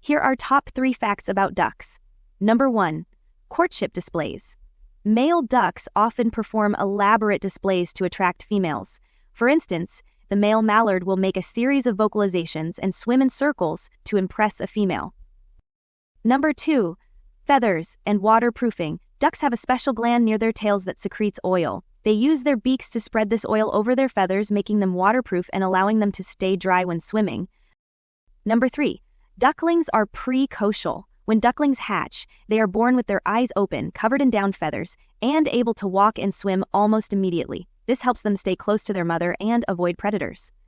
Here are top 3 facts about ducks. Number 1. Courtship displays. Male ducks often perform elaborate displays to attract females. For instance, the male mallard will make a series of vocalizations and swim in circles to impress a female. Number 2. Feathers and waterproofing. Ducks have a special gland near their tails that secretes oil. They use their beaks to spread this oil over their feathers, making them waterproof and allowing them to stay dry when swimming. Number 3. Ducklings are precocial. When ducklings hatch, they are born with their eyes open, covered in down feathers, and able to walk and swim almost immediately. This helps them stay close to their mother and avoid predators.